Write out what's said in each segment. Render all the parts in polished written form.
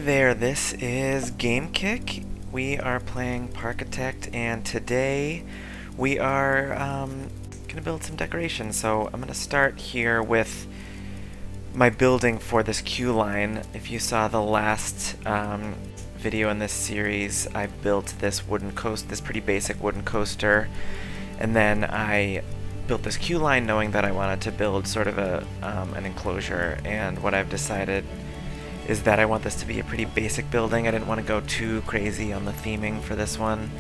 there, this is Game Kick. We are playing Parkitect, and today we are going to build some decorations. So I'm going to start here with my building for this queue line. If you saw the last video in this series, I built this wooden coaster, this pretty basic wooden coaster, and then I built this queue line knowing that I wanted to build sort of an enclosure. And what I've decided is that I want this to be a pretty basic building. I didn't want to go too crazy on the theming for this one.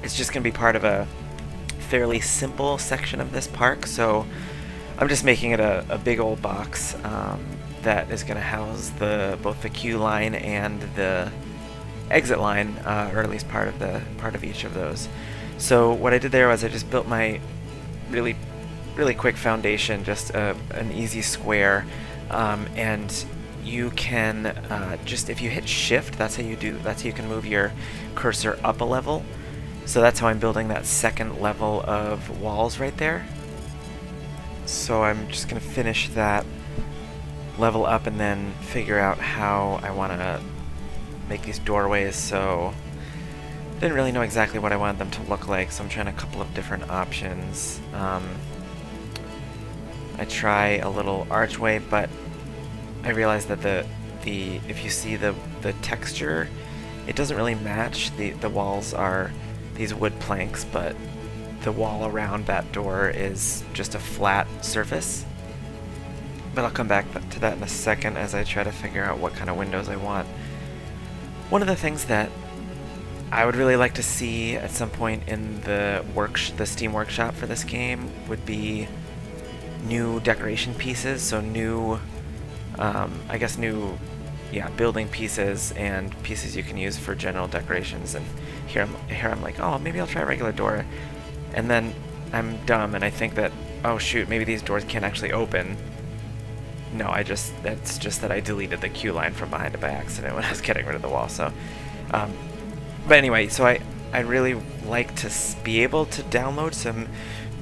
It's just going to be part of a fairly simple section of this park, so I'm just making it a big old box that is going to house both the queue line and the exit line, or at least part of each of those. So what I did there was I just built my really quick foundation, just an easy square. And you can just, if you hit shift, that's how you can move your cursor up a level. So that's how I'm building that second level of walls right there. So I'm just going to finish that level up and then figure out how I want to make these doorways. So I didn't really know exactly what I wanted them to look like, so I'm trying a couple of different options. I try a little archway, but I realized that if you see the texture, it doesn't really match. The walls are these wood planks, but the wall around that door is just a flat surface. But I'll come back to that in a second as I try to figure out what kind of windows I want. One of the things that I would really like to see at some point in the Steam workshop for this game would be new decoration pieces, so new building pieces and pieces you can use for general decorations. And here I'm like, oh, maybe I'll try a regular door, and then I'm dumb and I think that, oh shoot, maybe these doors can't actually open. No, it's just that I deleted the queue line from behind it by accident when I was getting rid of the wall. So, but anyway, so I'd really like to be able to download some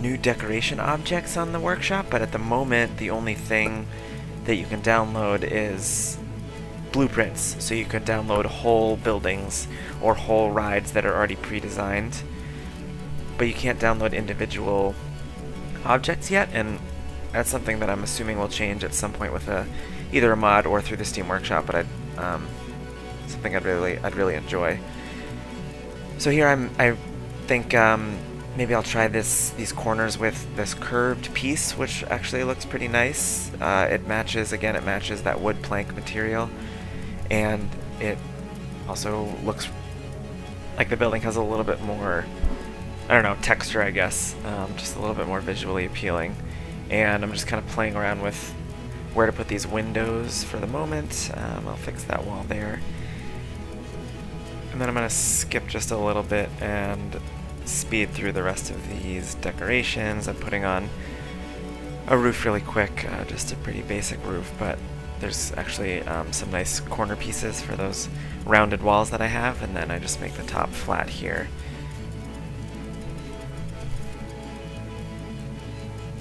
new decoration objects on the workshop, but at the moment the only thing that you can download is blueprints. So you could download whole buildings or whole rides that are already pre-designed, but you can't download individual objects yet, and that's something that I'm assuming will change at some point with either a mod or through the Steam Workshop, but something I'd really enjoy. So here I think maybe I'll try these corners with this curved piece, which actually looks pretty nice. It matches that wood plank material, and it also looks like the building has a little bit more, I don't know, texture, I guess, just a little bit more visually appealing. And I'm just kind of playing around with where to put these windows for the moment. I'll fix that wall there. And then I'm going to skip just a little bit and speed through the rest of these decorations. I'm putting on a roof really quick, just a pretty basic roof, but there's actually some nice corner pieces for those rounded walls that I have, and then I just make the top flat here.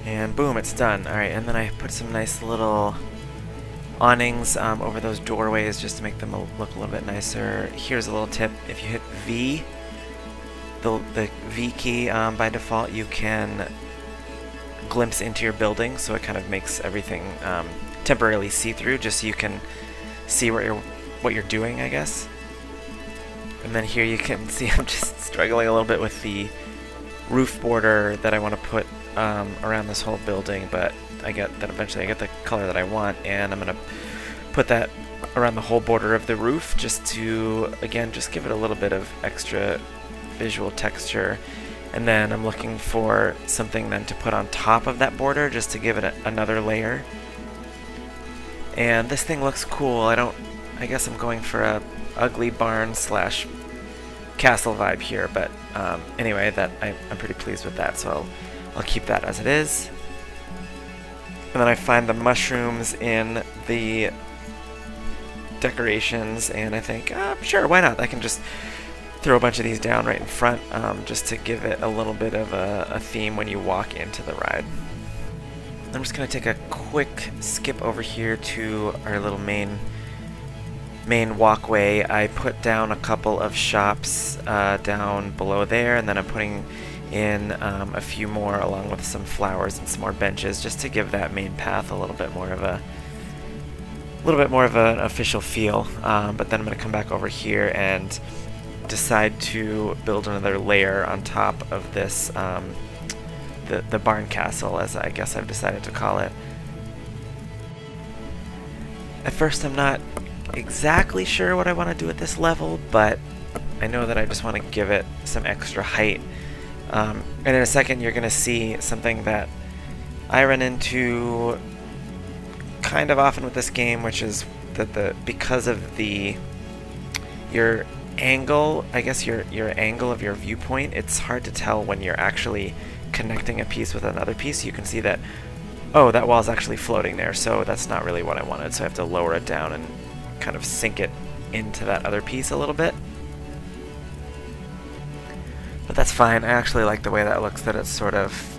And boom, it's done. Alright, and then I put some nice little awnings over those doorways just to make them look a little bit nicer. Here's a little tip: if you hit V, the V key by default, you can glimpse into your building, so it kind of makes everything temporarily see-through, just so you can see what you're doing, I guess. And then here you can see I'm just struggling a little bit with the roof border that I want to put around this whole building, but eventually I get the color that I want, and I'm gonna put that around the whole border of the roof just to, again, just give it a little bit of extra visual texture. And then I'm looking for something then to put on top of that border just to give it another layer. And this thing looks cool. I guess I'm going for a ugly barn slash castle vibe here, but anyway, I'm pretty pleased with that, so I'll keep that as it is. And then I find the mushrooms in the decorations, and I think, sure, why not? I can just throw a bunch of these down right in front, just to give it a little bit of a theme when you walk into the ride. I'm just going to take a quick skip over here to our little main main walkway, I put down a couple of shops down below there, and then I'm putting in a few more along with some flowers and some more benches just to give that main path a little bit more of an official feel. But then I'm going to come back over here and decide to build another layer on top of this, the barn castle, as I guess I've decided to call it. At first I'm not exactly sure what I want to do at this level, but I know that I just want to give it some extra height. And in a second you're going to see something that I run into kind of often with this game, which is that because of your angle, I guess your angle of your viewpoint, it's hard to tell when you're actually connecting a piece with another piece. You can see that, oh, that wall's actually floating there, so that's not really what I wanted, so I have to lower it down and kind of sink it into that other piece a little bit. But that's fine. I actually like the way that looks, that it's sort of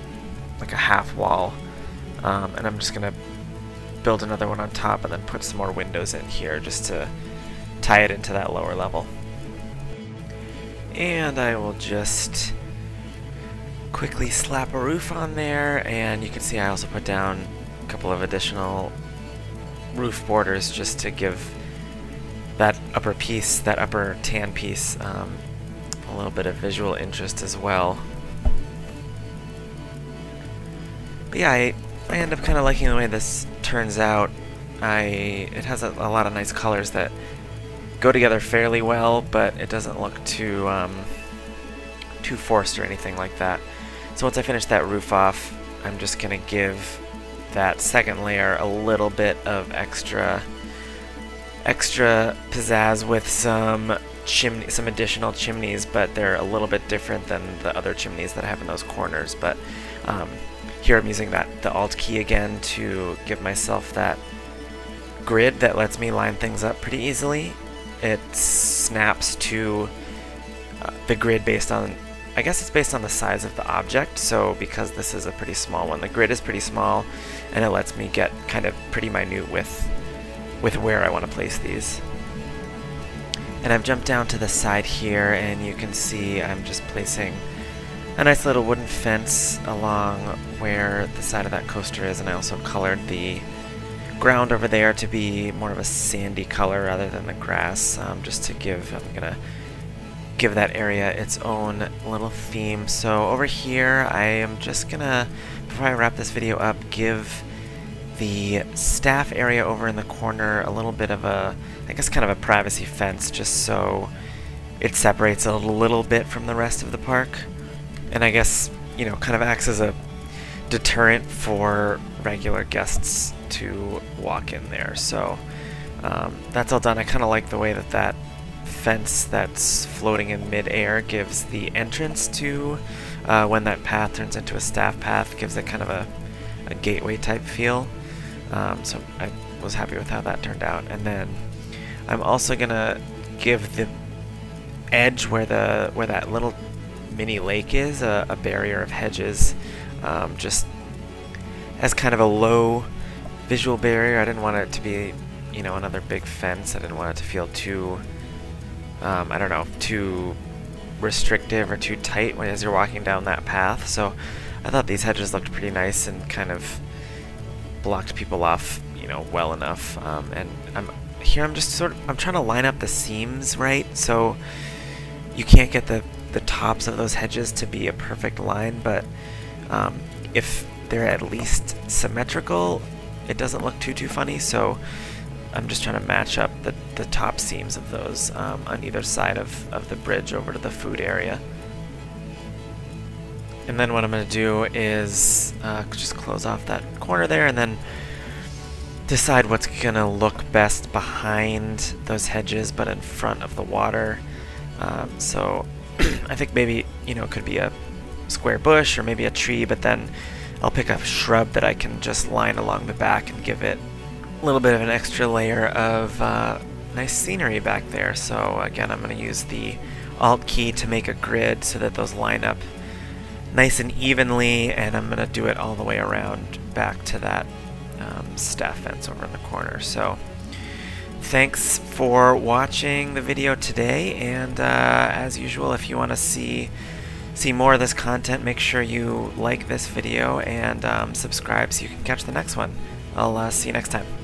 like a half wall. And I'm just going to build another one on top and then put some more windows in here just to tie it into that lower level. And I will just quickly slap a roof on there, and you can see I also put down a couple of additional roof borders just to give that upper piece, that upper tan piece, a little bit of visual interest as well. But yeah, I end up kind of liking the way this turns out. It has a lot of nice colors that go together fairly well, but it doesn't look too forced or anything like that. So once I finish that roof off, I'm just going to give that second layer a little bit of extra pizzazz with some additional chimneys, but they're a little bit different than the other chimneys that I have in those corners. But here I'm using the Alt key again to give myself that grid that lets me line things up pretty easily. It snaps to the grid based on, I guess it's based on the size of the object, so because this is a pretty small one, the grid is pretty small, and it lets me get kind of pretty minute with where I want to place these. And I've jumped down to the side here, and you can see I'm just placing a nice little wooden fence along where the side of that coaster is, and I also colored the ground over there to be more of a sandy color rather than the grass, just to I'm gonna give that area its own little theme. So over here I am just gonna, before I wrap this video up, give the staff area over in the corner a little bit of a, I guess kind of a privacy fence, just so it separates a little bit from the rest of the park, and I guess, you know, kind of acts as a deterrent for regular guests to walk in there. So that's all done. I kind of like the way that fence that's floating in mid-air gives the entrance to when that path turns into a staff path, gives it kind of a gateway type feel. So I was happy with how that turned out. And then I'm also gonna give the edge where that little mini lake is a barrier of hedges, just as kind of a low visual barrier. I didn't want it to be, you know, another big fence. I didn't want it to feel too I don't know, too restrictive or too tight as you're walking down that path. So I thought these hedges looked pretty nice and kind of blocked people off, you know, well enough. And I'm just I'm trying to line up the seams right, so you can't get the tops of those hedges to be a perfect line, but if they're at least symmetrical, it doesn't look too funny. So I'm just trying to match up the top seams of those on either side of the bridge over to the food area. And then what I'm going to do is just close off that corner there, and then decide what's going to look best behind those hedges but in front of the water. So I think maybe, you know, it could be a square bush or maybe a tree, but then I'll pick a shrub that I can just line along the back and give it a little bit of an extra layer of nice scenery back there. So again, I'm going to use the Alt key to make a grid so that those line up nice and evenly, and I'm going to do it all the way around back to that staff fence over in the corner. So thanks for watching the video today, and as usual, if you want to see more of this content, make sure you like this video and subscribe so you can catch the next one. I'll see you next time.